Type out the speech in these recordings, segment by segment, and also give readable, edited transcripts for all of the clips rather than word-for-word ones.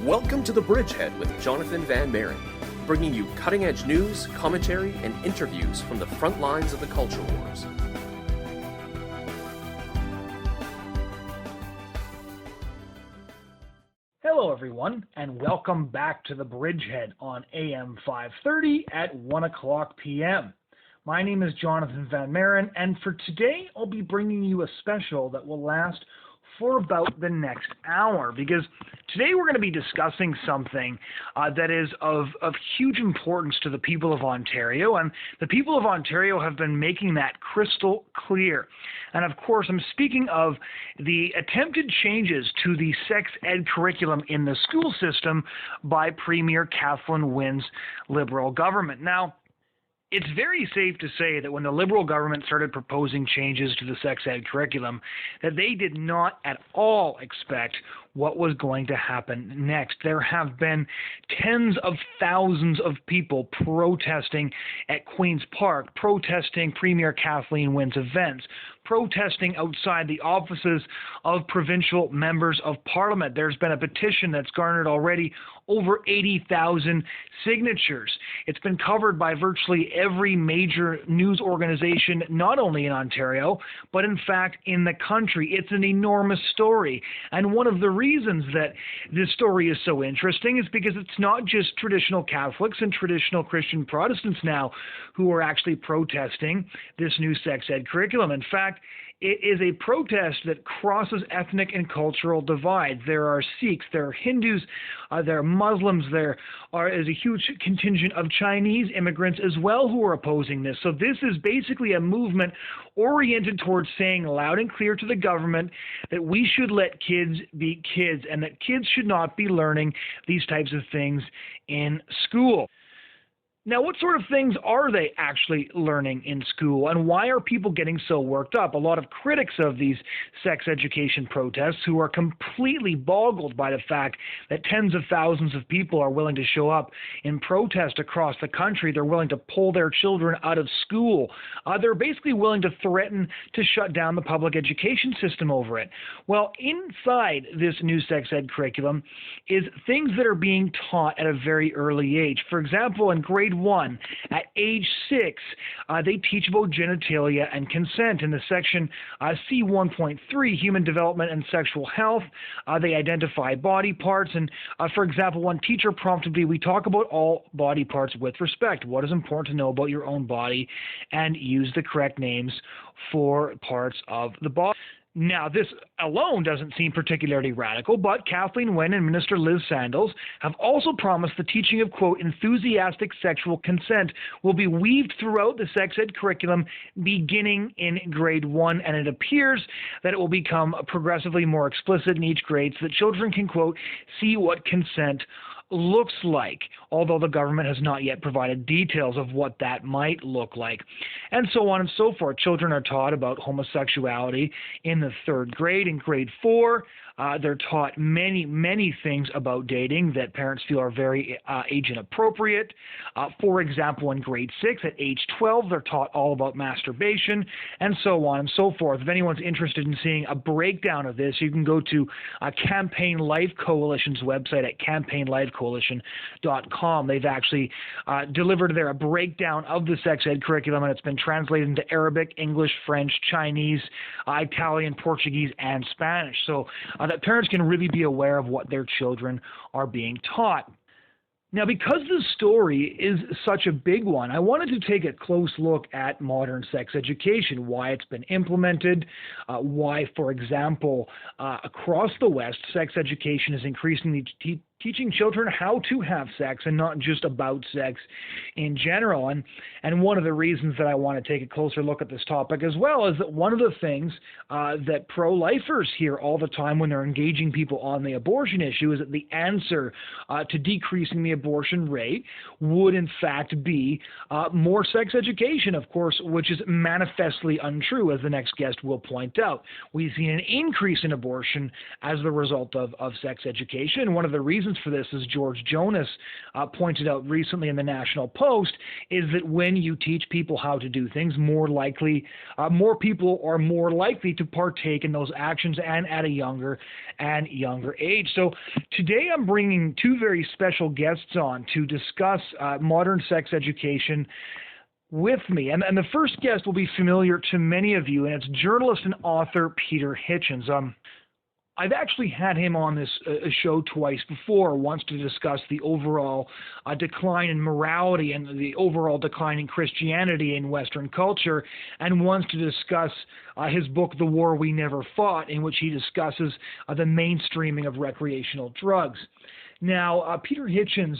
Welcome to the Bridgehead with Jonathon Van Maren, bringing you cutting-edge news, commentary, and interviews from the front lines of the culture wars. Hello, everyone, and welcome back to the Bridgehead on AM 530 at 1 o'clock p.m. My name is Jonathon Van Maren, and for today, I'll be bringing you a special that will last for about the next hour, because today we're going to be discussing something that is of huge importance to the people of Ontario, and the people of Ontario have been making that crystal clear. And of course, I'm speaking of the attempted changes to the sex ed curriculum in the school system by Premier Kathleen Wynne's Liberal government. Now, it's very safe to say that when the Liberal government started proposing changes to the sex ed curriculum, that they did not at all expect what was going to happen next. There have been tens of thousands of people protesting at Queen's Park, protesting Premier Kathleen Wynne's events, protesting outside the offices of provincial members of parliament. There's been a petition that's garnered already over 80,000 signatures. It's been covered by virtually every major news organization, not only in Ontario, but in fact in the country. It's an enormous story. And one of the reasons that this story is so interesting is because it's not just traditional Catholics and traditional Christian Protestants now who are actually protesting this new sex ed curriculum. In fact, it is a protest that crosses ethnic and cultural divides. There are Sikhs, there are Hindus, there are Muslims, there is a huge contingent of Chinese immigrants as well who are opposing this. So this is basically a movement oriented towards saying loud and clear to the government that we should let kids be kids and that kids should not be learning these types of things in school. Now, what sort of things are they actually learning in school, and why are people getting so worked up? A lot of critics of these sex education protests who are completely boggled by the fact that tens of thousands of people are willing to show up in protest across the country. They're willing to pull their children out of school. They're basically willing to threaten to shut down the public education system over it. Well, inside this new sex ed curriculum is things that are being taught at a very early age. For example, in grade 1, at age 6, they teach about genitalia and consent. In the section C1.3, human development and sexual health, they identify body parts. And for example, one teacher prompted me, we talk about all body parts with respect. What is important to know about your own body, and use the correct names for parts of the body. Now, this alone doesn't seem particularly radical, but Kathleen Wynne and Minister Liz Sandals have also promised the teaching of, quote, enthusiastic sexual consent will be weaved throughout the sex ed curriculum beginning in grade 1, and it appears that it will become progressively more explicit in each grade so that children can, quote, see what consent looks like, although the government has not yet provided details of what that might look like, and so on and so forth. Children are taught about homosexuality in the 3rd grade. In grade 4, they're taught many things about dating that parents feel are very age inappropriate. For example, in grade 6, at age 12, they're taught all about masturbation, and so on and so forth. If anyone's interested in seeing a breakdown of this, you can go to Campaign Life Coalition's website at campaignlifecoalition.com. They've actually delivered there a breakdown of the sex ed curriculum, and it's been translated into Arabic, English, French, Chinese, Italian, Portuguese, and Spanish. So that parents can really be aware of what their children are being taught. Now, because this story is such a big one, I wanted to take a close look at modern sex education, why it's been implemented, why, for example, across the West, sex education is increasingly teaching children how to have sex and not just about sex in general. And one of the reasons that I want to take a closer look at this topic as well is that one of the things that pro-lifers hear all the time when they're engaging people on the abortion issue is that the answer to decreasing the abortion rate would in fact be more sex education, of course, which is manifestly untrue, as the next guest will point out. We've seen an increase in abortion as the result of sex education. One of the reasons reasons for this, as George Jonas pointed out recently in the National Post, is that when you teach people how to do things, more people are more likely to partake in those actions, and at a younger age. So today I'm bringing two very special guests on to discuss modern sex education with me. And the first guest will be familiar to many of you, and it's journalist and author Peter Hitchens. I've actually had him on this show twice before, once to discuss the overall decline in morality and the overall decline in Christianity in Western culture, and once to discuss his book, The War We Never Fought, in which he discusses the mainstreaming of recreational drugs. Now, Peter Hitchens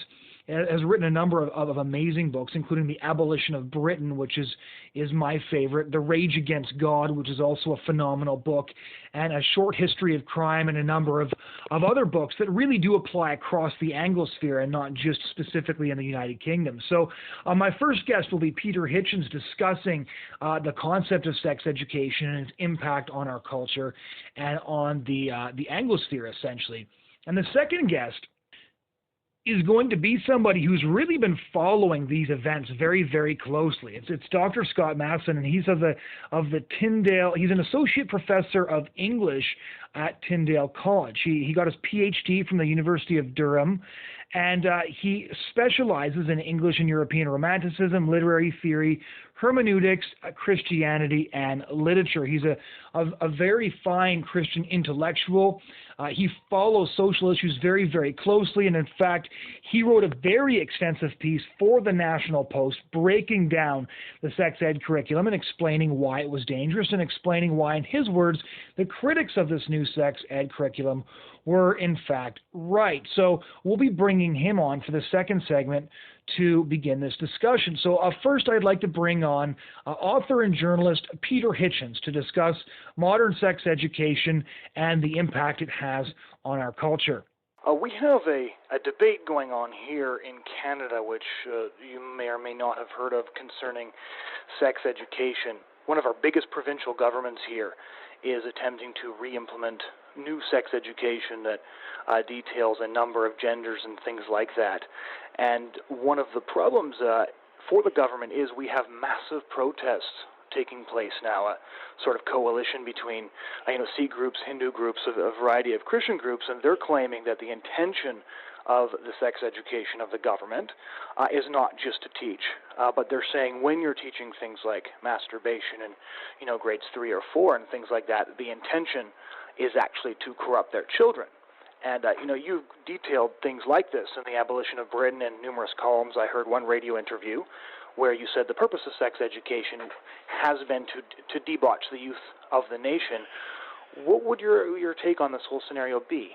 has written a number of amazing books, including The Abolition of Britain, which is my favorite, The Rage Against God, which is also a phenomenal book, and A Short History of Crime, and a number of other books that really do apply across the Anglosphere and not just specifically in the United Kingdom. So my first guest will be Peter Hitchens, discussing the concept of sex education and its impact on our culture and on the Anglosphere, essentially. And the second guest is going to be somebody who's really been following these events very, very closely. It's Dr. Scott Masson, and he's of the Tyndale. He's an associate professor of English at Tyndale College. He got his PhD from the University of Durham, and he specializes in English and European Romanticism, literary theory, hermeneutics, Christianity, and literature. He's a very fine Christian intellectual. He follows social issues very, very closely, and in fact, he wrote a very extensive piece for the National Post breaking down the sex ed curriculum and explaining why it was dangerous, and explaining why, in his words, the critics of this new sex ed curriculum were in fact right. So we'll be bringing him on for the second segment to begin this discussion. So first, I'd like to bring on author and journalist Peter Hitchens to discuss modern sex education and the impact it has on our culture. We have a debate going on here in Canada, which you may or may not have heard of, concerning sex education. One of our biggest provincial governments here is attempting to re-implement new sex education that details a number of genders and things like that. And one of the problems for the government is we have massive protests taking place now, a sort of coalition between Sikh groups, Hindu groups, a variety of Christian groups, and they're claiming that the intention of the sex education of the government is not just to teach, but they're saying when you're teaching things like masturbation and grades 3 or 4 and things like that, the intention is actually to corrupt their children. And you've detailed things like this in The Abolition of Britain in numerous columns. I heard one radio interview where you said the purpose of sex education has been to debauch the youth of the nation. What would your take on this whole scenario be?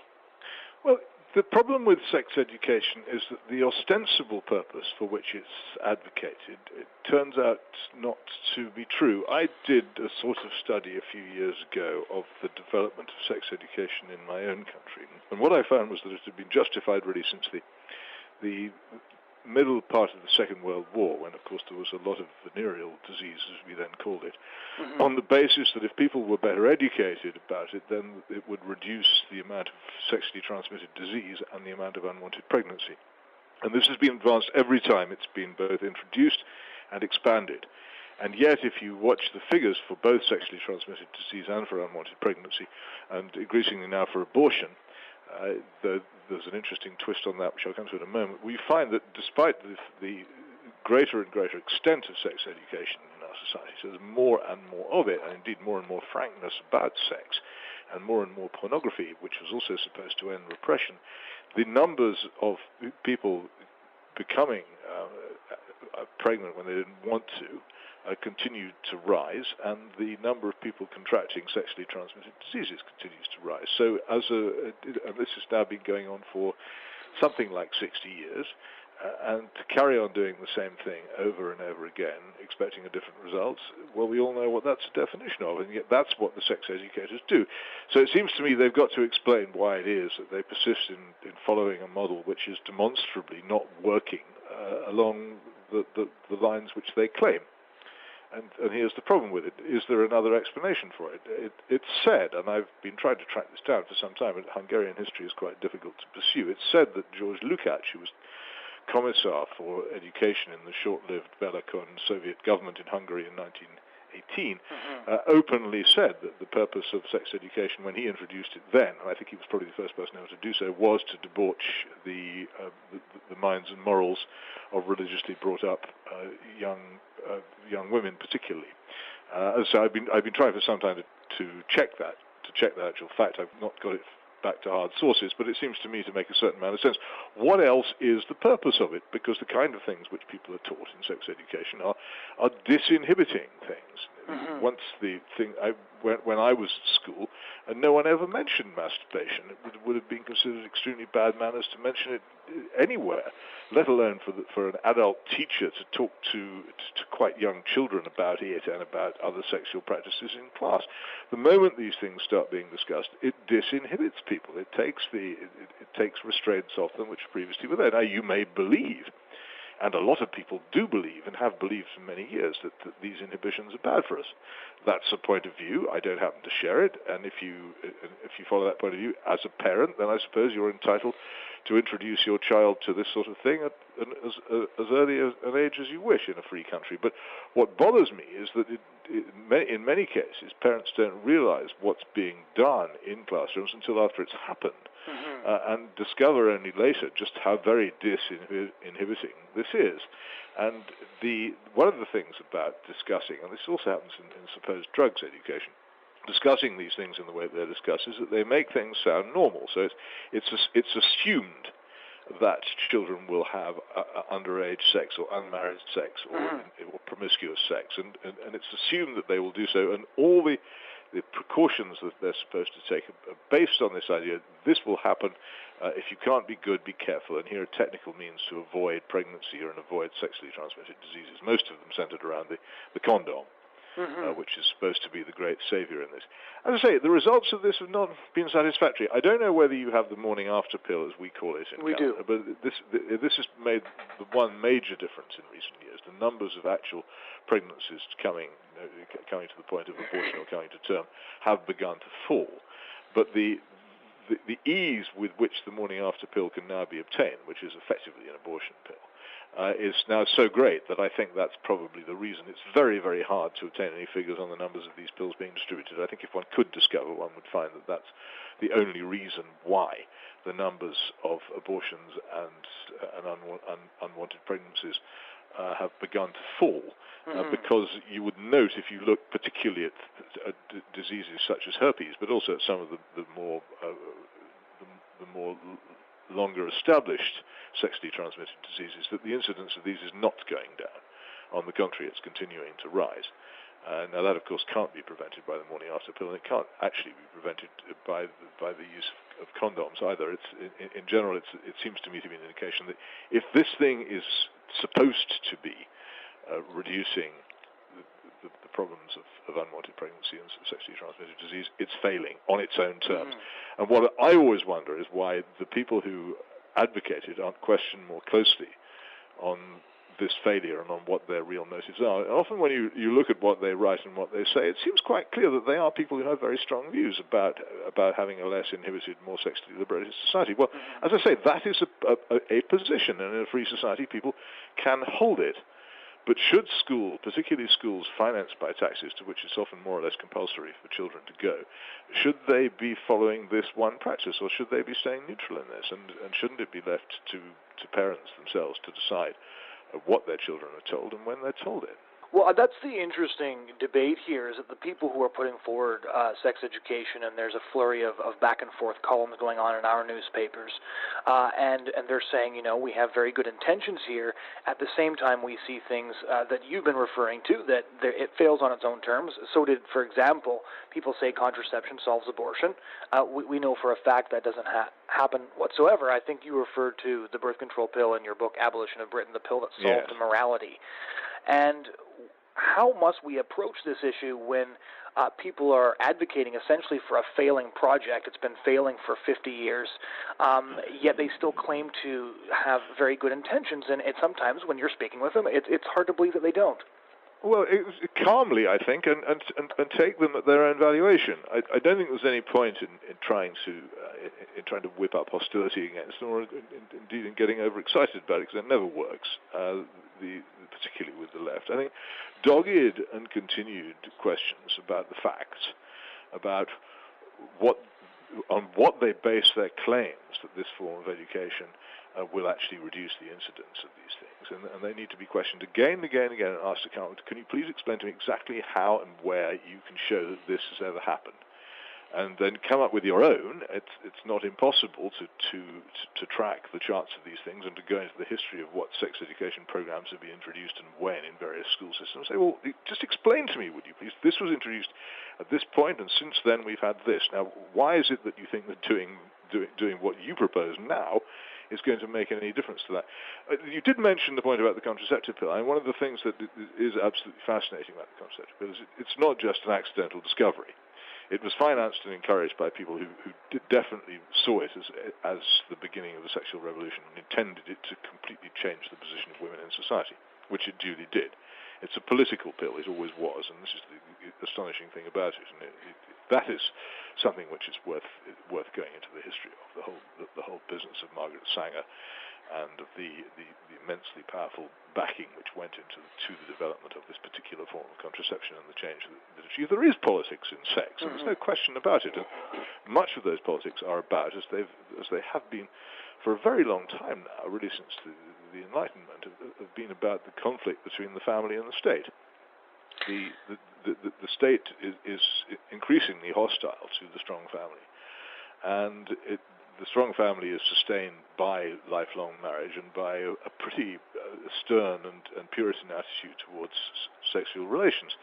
Well, the problem with sex education is that the ostensible purpose for which it's advocated, it turns out not to be true. I did a sort of study a few years ago of the development of sex education in my own country, and what I found was that it had been justified really since the middle part of the Second World War, when, of course, there was a lot of venereal disease, as we then called it, on the basis that if people were better educated about it, then it would reduce the amount of sexually transmitted disease and the amount of unwanted pregnancy. And this has been advanced every time it's been both introduced and expanded. And yet, if you watch the figures for both sexually transmitted disease and for unwanted pregnancy, and increasingly now for abortion, there's an interesting twist on that, which I'll come to in a moment. We find that despite the greater and greater extent of sex education in our society, so there's more and more of it, and indeed more and more frankness about sex, and more pornography, which was also supposed to end repression, the numbers of people becoming pregnant when they didn't want to continued to rise, and the number of people contracting sexually transmitted diseases continues to rise. So and this has now been going on for something like 60 years, and to carry on doing the same thing over and over again, expecting a different result, well, we all know what that's a definition of, and yet that's what the sex educators do. So it seems to me they've got to explain why it is that they persist in following a model which is demonstrably not working along the lines which they claim. And here's the problem with it. Is there another explanation for it? It's said, and I've been trying to track this down for some time, and Hungarian history is quite difficult to pursue. It's said that George Lukács, who was Commissar for Education in the short-lived Belakon Soviet government in Hungary in 1918, openly said that the purpose of sex education, when he introduced it then, and I think he was probably the first person ever to do so, was to debauch the minds and morals of religiously brought up young women, particularly. So I've been trying for some time to check the actual fact. I've not got it back to hard sources, but it seems to me to make a certain amount of sense. What else is the purpose of it? Because the kind of things which people are taught in sex education are disinhibiting things. Once the thing, when I was at school, and no one ever mentioned masturbation. It would have been considered extremely bad manners to mention it anywhere, let alone for an adult teacher to talk to quite young children about it and about other sexual practices in class. The moment these things start being discussed, it disinhibits people. It takes restraints off them which previously were there. Now, you may believe, and a lot of people do believe and have believed for many years, that these inhibitions are bad for us. That's a point of view. I don't happen to share it, and if you follow that point of view as a parent, then I suppose you're entitled to introduce your child to this sort of thing at as early an age as you wish in a free country. But what bothers me is that in many cases, parents don't realize what's being done in classrooms until after it's happened, and discover only later just how very disinhibiting this is. And one of the things about discussing, and this also happens in supposed drugs education, discussing these things in the way they're discussed, is that they make things sound normal. So it's assumed that children will have underage sex or unmarried sex or promiscuous sex, and it's assumed that they will do so, and all the precautions that they're supposed to take are based on this idea: this will happen. If you can't be good, be careful. And here are technical means to avoid pregnancy and avoid sexually transmitted diseases, most of them centered around the condom, which is supposed to be the great savior in this. As I say, the results of this have not been satisfactory. I don't know whether you have the morning after pill, as we call it in Canada, but this has made the one major difference in recent years. The numbers of actual pregnancies coming to the point of abortion or coming to term have begun to fall. But the ease with which the morning after pill can now be obtained, which is effectively an abortion pill, is now so great that I think that's probably the reason. It's very, very hard to obtain any figures on the numbers of these pills being distributed. I think if one could discover, one would find that that's the only reason why the numbers of abortions and unwanted pregnancies have begun to fall, because you would note, if you look particularly at diseases such as herpes, but also at some of the more longer established sexually transmitted diseases, that the incidence of these is not going down. On the contrary, it's continuing to rise. Now that, of course, can't be prevented by the morning after pill, and it can't actually be prevented by the use of condoms either. In general, it seems to me to be an indication that if this thing is supposed to be reducing the problems of unwanted pregnancy and sexually transmitted disease, it's failing on its own terms. And what I always wonder is why the people who advocate it aren't questioned more closely on this failure and on what their real motives are. And often when you look at what they write and what they say, it seems quite clear that they are people who have very strong views about having a less inhibited, more sexually liberated society. Well, as I say, that is a position, and in a free society people can hold it. But should schools, particularly schools financed by taxes, to which it's often more or less compulsory for children to go, should they be following this one practice, or should they be staying neutral in this? And shouldn't it be left to parents themselves to decide what their children are told and when they're told it? Well, that's the interesting debate here, is that the people who are putting forward sex education, and there's a flurry of back and forth columns going on in our newspapers, and they're saying, we have very good intentions here. At the same time, we see things that you've been referring to, that it fails on its own terms. So did, for example, people say contraception solves abortion. We know for a fact that doesn't happen whatsoever. I think you referred to the birth control pill in your book, Abolition of Britain, the pill that solved immorality. And how must we approach this issue when people are advocating essentially for a failing project? It's been failing for 50 years, yet they still claim to have very good intentions, and sometimes when you're speaking with them, it's hard to believe that they don't. Well, calmly, I think, and take them at their own valuation. I don't think there's any point in trying to whip up hostility against them, or indeed in getting overexcited about it, because it never works, particularly with the left. I think dogged and continued questions about the facts, about on what they base their claims that this form of education will actually reduce the incidence of these things. And they need to be questioned again and again and again and asked to account. Can you please explain to me exactly how and where you can show that this has ever happened? And then come up with your own. It's not impossible to track the charts of these things and to go into the history of what sex education programs have been introduced and when in various school systems. Say, well, just explain to me, would you please? This was introduced at this point, and since then we've had this. Now, why is it that you think that doing what you propose now is going to make any difference to that? You did mention the point about the contraceptive pill, and one of the things that is absolutely fascinating about the contraceptive pill is it's not just an accidental discovery. It was financed and encouraged by people who definitely saw it as the beginning of the sexual revolution and intended it to completely change the position of women in society, which it duly did. It's a political pill, it always was, and this is the astonishing thing about it. And that is something which is worth going into the history of, the whole business of Margaret Sanger and of the immensely powerful backing which went into the development of this particular form of contraception and the change that it achieved. There is politics in sex, and there's no question about it. And much of those politics are about, as they have been for a very long time now, really since the Enlightenment, have been about the conflict between the family and the state. The state is increasingly hostile to the strong family, and the strong family is sustained by lifelong marriage and by a pretty stern and Puritan attitude towards sexual relations,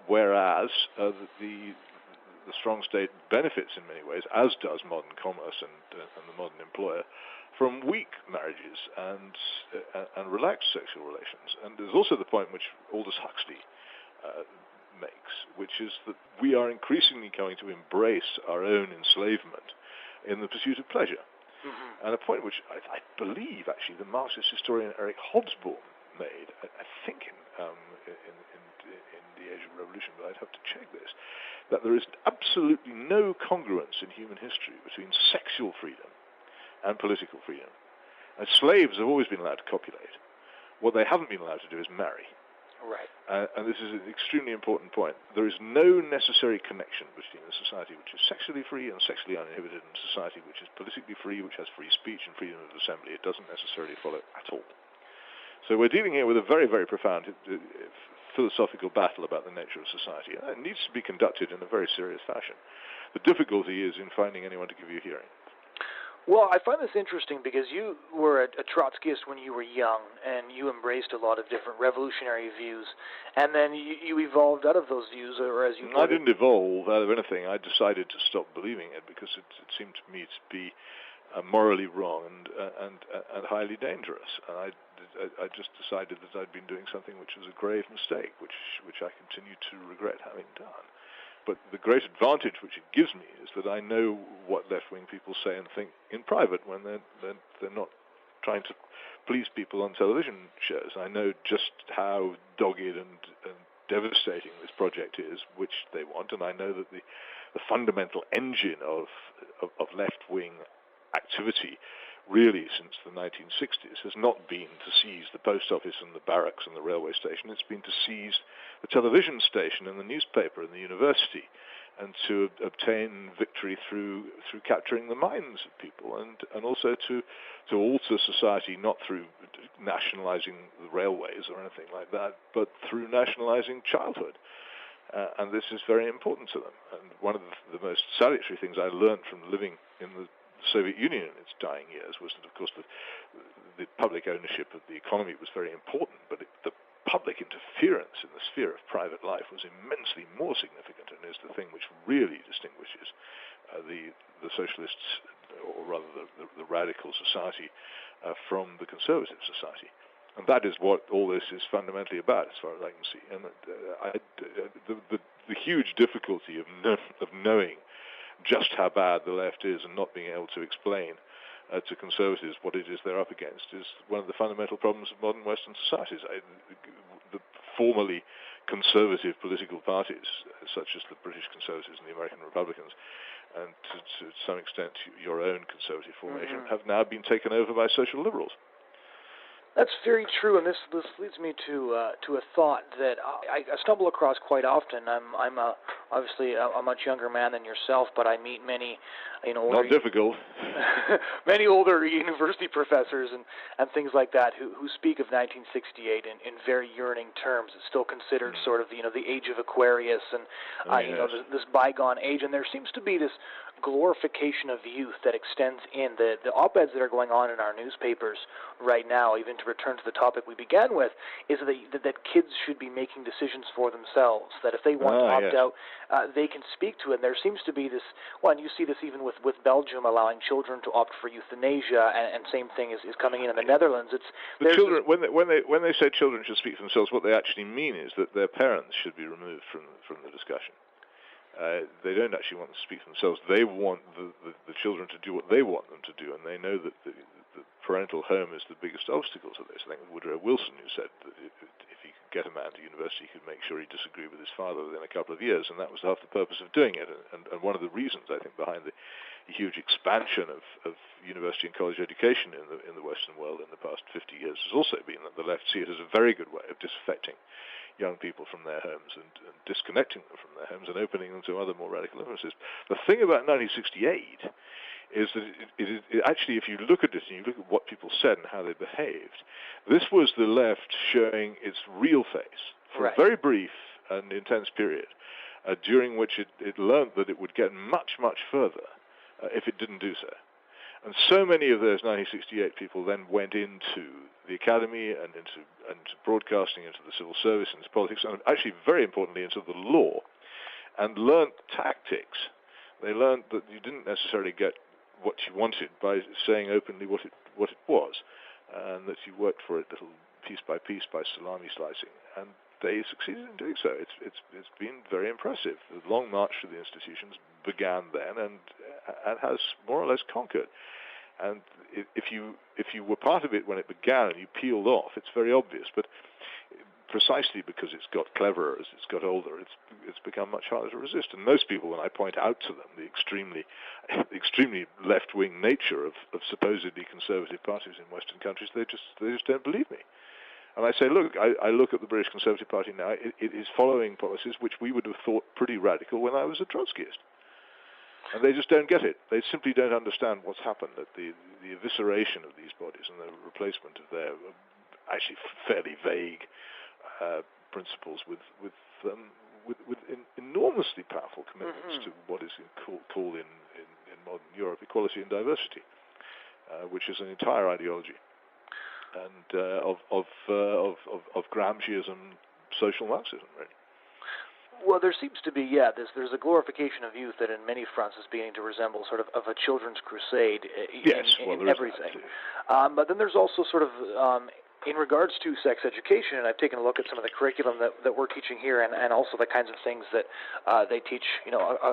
whereas the strong state benefits in many ways, as does modern commerce and the modern employer, from weak marriages and relaxed sexual relations. And there's also the point which Aldous Huxley makes, which is that we are increasingly going to embrace our own enslavement in the pursuit of pleasure. Mm-hmm. And a point which I believe actually the Marxist historian Eric Hobsbawm made, I think in the Age of Revolution, but I'd have to check this, that there is absolutely no congruence in human history between sexual freedom and political freedom. And slaves have always been allowed to copulate. What they haven't been allowed to do is marry. Right. And this is an extremely important point. There is no necessary connection between a society which is sexually free and sexually uninhibited and a society which is politically free, which has free speech and freedom of assembly. It doesn't necessarily follow at all. So we're dealing here with a very, very profound philosophical battle about the nature of society. And it needs to be conducted in a very serious fashion. The difficulty is in finding anyone to give you a hearing. Well, I find this interesting because you were a Trotskyist when you were young, and you embraced a lot of different revolutionary views, and then you evolved out of those views, or as you put it. I didn't evolve out of anything. I decided to stop believing it because it seemed to me to be morally wrong and highly dangerous. And I just decided that I'd been doing something which was a grave mistake, which I continue to regret having done. But the great advantage which it gives me is that I know what left-wing people say and think in private when they're not trying to please people on television shows. I know just how dogged and devastating this project is, which they want, and I know that the fundamental engine of left-wing activity really since the 1960s has not been to seize the post office and the barracks and the railway station. It's been to seize the television station and the newspaper and the university, and to obtain victory through capturing the minds of people, and also to alter society not through nationalizing the railways or anything like that, but through nationalizing childhood. And this is very important to them. And one of the most salutary things I learned from living in the Soviet Union in its dying years was that, of course, the public ownership of the economy was very important, but the public interference in the sphere of private life was immensely more significant, and is the thing which really distinguishes the socialists, or rather the radical society, from the conservative society. And that is what all this is fundamentally about, as far as I can see. And the huge difficulty of knowing just how bad the left is and not being able to explain to conservatives what it is they're up against is one of the fundamental problems of modern Western societies. The formerly conservative political parties, such as the British Conservatives and the American Republicans, and to some extent your own conservative formation, have now been taken over by social liberals. That's very true, and this leads me to a thought that I stumble across quite often. I'm obviously a much younger man than yourself, but I meet many, older, not difficult, many older university professors and things like that who speak of 1968 in very yearning terms. It's still considered sort of the age of Aquarius and this bygone age, and there seems to be this glorification of youth that extends in the op-eds that are going on in our newspapers right now. Even to return to the topic we began with, is that kids should be making decisions for themselves, that if they want to opt out, they can speak to it. And there seems to be this, and you see this even with Belgium allowing children to opt for euthanasia, and same thing is coming in the Netherlands. The children, when they say children should speak for themselves, what they actually mean is that their parents should be removed from the discussion. They don't actually want to speak for themselves. They want the children to do what they want them to do, and they know that the parental home is the biggest obstacle to this. I think Woodrow Wilson, who said that if he could get a man to university, he could make sure he disagreed with his father within a couple of years, and that was half the purpose of doing it. And one of the reasons, I think, behind the huge expansion of university and college education in the Western world in the past 50 years has also been that the left see it as a very good way of disaffecting young people from their homes and disconnecting them from their homes and opening them to other more radical influences. The thing about 1968 is that it actually, if you look at it and you look at what people said and how they behaved, this was the left showing its real face for a very brief and intense period, during which it learned that it would get much, much further if it didn't do so. And so many of those 1968 people then went into the academy and into broadcasting, into the civil service, into politics, and actually, very importantly, into the law, and learnt tactics. They learned that you didn't necessarily get what you wanted by saying openly what it was, and that you worked for it little piece by piece by salami slicing, and they succeeded in doing so. It's been very impressive. The long march through the institutions began then and has more or less conquered. And if you were part of it when it began and you peeled off, it's very obvious. But precisely because it's got cleverer as it's got older, it's become much harder to resist. And most people, when I point out to them the extremely left-wing nature of supposedly conservative parties in Western countries, they just don't believe me. And I say, look, I look at the British Conservative Party now. It is following policies which we would have thought pretty radical when I was a Trotskyist. And they just don't get it. They simply don't understand what's happened, that the evisceration of these bodies and the replacement of their actually fairly vague principles with enormously powerful commitments to what is called in modern Europe equality and diversity, which is an entire ideology, and of Gramsciism, social Marxism, really. Well, there seems to be, there's a glorification of youth that in many fronts is beginning to resemble sort of a children's crusade in everything. But then there's also sort of, in regards to sex education, and I've taken a look at some of the curriculum that we're teaching here and also the kinds of things that they teach,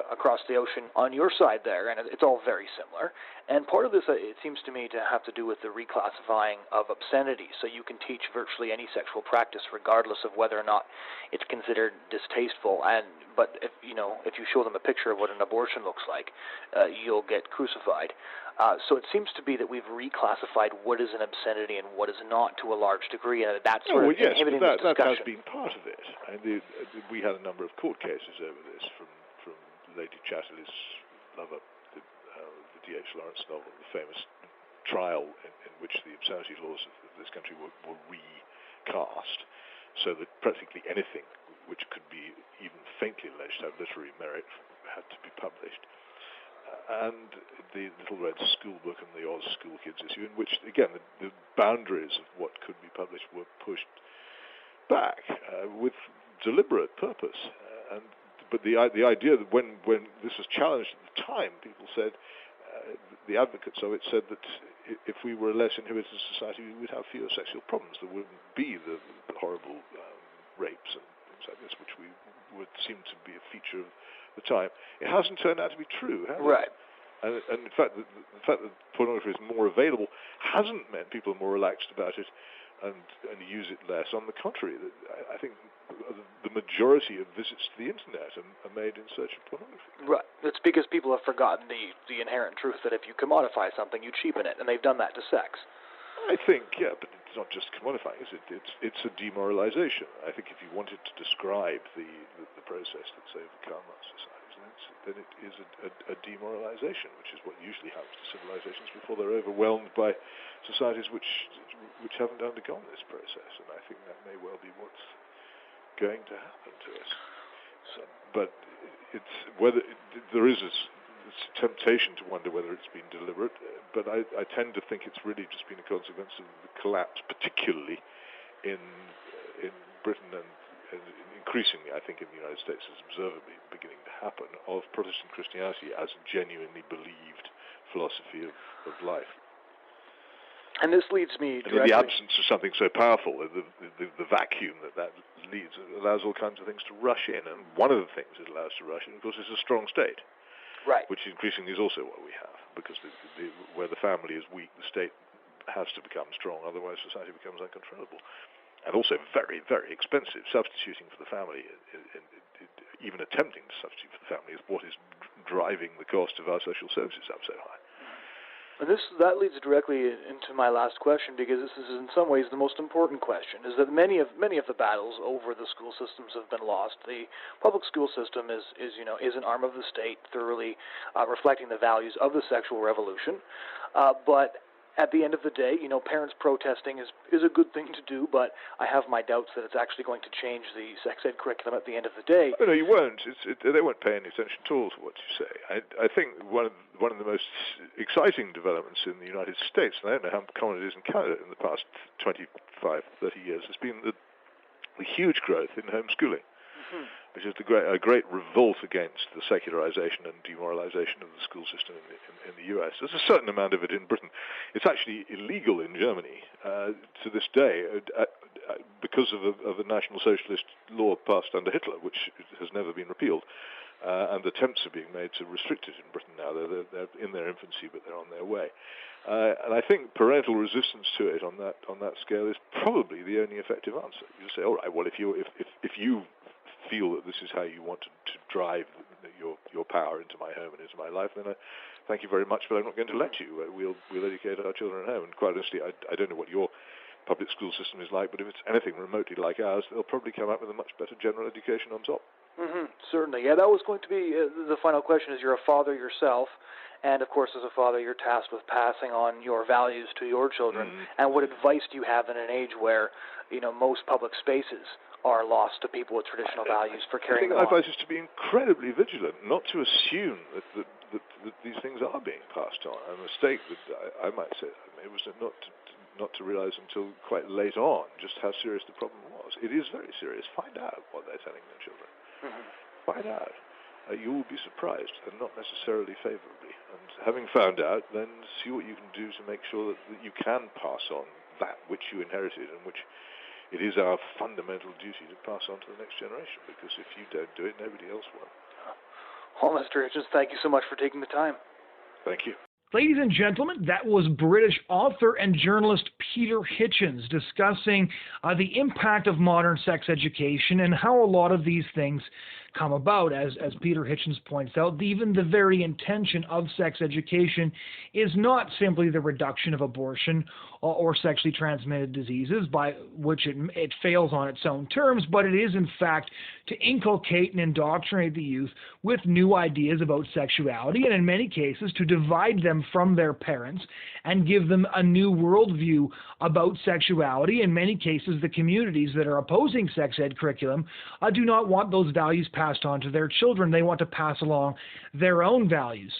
across the ocean on your side there, and it's all very similar. And part of this, it seems to me, to have to do with the reclassifying of obscenity. So you can teach virtually any sexual practice regardless of whether or not it's considered distasteful. But if you show them a picture of what an abortion looks like, you'll get crucified. So it seems to be that we've reclassified what is an obscenity and what is not to a large degree, and that's sort of inhibiting this discussion. That has been part of it. We had a number of court cases over this, from Lady Chatterley's lover, the D.H. Lawrence novel, the famous trial in which the obscenity laws of this country were recast, so that practically anything which could be even faintly alleged to have literary merit had to be published. And the Little Red School Book and the Oz School Kids issue, in which, again, the boundaries of what could be published were pushed back with deliberate purpose. But the idea that when this was challenged at the time, people said, the advocates of it said that if we were a less inhibited society, we would have fewer sexual problems. There wouldn't be the horrible rapes and things like this, which would seem to be a feature of the time. It hasn't turned out to be true, has it? Right. And in fact, the fact that pornography is more available hasn't meant people are more relaxed about it. and use it less. On the contrary, I think the majority of visits to the internet are made in search of pornography. Right. It's because people have forgotten the inherent truth that if you commodify something, you cheapen it, and they've done that to sex. I think, yeah, but it's not just commodifying, is it? It's a demoralization. I think if you wanted to describe the process that's overcome our societies, then it is a demoralization, which is what usually happens to civilizations before they're overwhelmed by societies which haven't undergone this process. And I think that may well be what's going to happen to us. So, but it's whether there is this temptation to wonder whether it's been deliberate, but I tend to think it's really just been a consequence of the collapse, particularly in Britain and increasingly, I think, in the United States, is observably beginning to happen, of Protestant Christianity as a genuinely believed philosophy of life. And this leads me directly... And in the absence of something so powerful, the vacuum that leads, allows all kinds of things to rush in. And one of the things it allows to rush in, of course, is a strong state. Right. Which increasingly is also what we have, because where the family is weak, the state has to become strong, otherwise society becomes uncontrollable. And also very, very expensive. Substituting for the family, even attempting to substitute for the family, is what is driving the cost of our social services up so high. And that leads directly into my last question, because this is in some ways the most important question, is that many of the battles over the school systems have been lost. The public school system is an arm of the state, thoroughly reflecting the values of the sexual revolution. But at the end of the day, parents protesting is a good thing to do, but I have my doubts that it's actually going to change the sex ed curriculum at the end of the day. Oh, no, you won't. They won't pay any attention at all to what you say. I think one of the most exciting developments in the United States, and I don't know how common it is in Canada in the past 25, 30 years, has been the huge growth in homeschooling. Mm-hmm. Which is a great revolt against the secularization and demoralization of the school system in the U.S. There's a certain amount of it in Britain. It's actually illegal in Germany to this day because of a National Socialist law passed under Hitler, which has never been repealed. And attempts are being made to restrict it in Britain now. They're in their infancy, but they're on their way. And I think parental resistance to it on that scale is probably the only effective answer. You just say, all right, well, if you feel that this is how you want to drive your power into my home and into my life, then thank you very much, but I'm not going to let you. We'll educate our children at home. And quite honestly, I don't know what your public school system is like, but if it's anything remotely like ours, they'll probably come up with a much better general education on top. Mm-hmm. Certainly. Yeah, that was going to be the final question. Is you're a father yourself, and of course, as a father, you're tasked with passing on your values to your children. Mm-hmm. And what advice do you have in an age where, most public spaces are lost to people with traditional values for carrying them on? I think my advice is to be incredibly vigilant, not to assume that these things are being passed on. A mistake that I might say it was not to realize until quite late on just how serious the problem was. It is very serious. Find out what they're telling their children. Mm-hmm. Find out. You will be surprised, and not necessarily favorably. And having found out, then see what you can do to make sure that you can pass on that which you inherited and which it is our fundamental duty to pass on to the next generation, because if you don't do it, nobody else will. Well, Mr. Hitchens, thank you so much for taking the time. Thank you. Ladies and gentlemen, that was British author and journalist Peter Hitchens discussing the impact of modern sex education and how a lot of these things come about. As Peter Hitchens points out, even the very intention of sex education is not simply the reduction of abortion or sexually transmitted diseases, by which it fails on its own terms, but it is in fact to inculcate and indoctrinate the youth with new ideas about sexuality, and in many cases to divide them from their parents and give them a new worldview about sexuality. In many cases, the communities that are opposing sex ed curriculum do not want those values passed on to their children. They want to pass along their own values.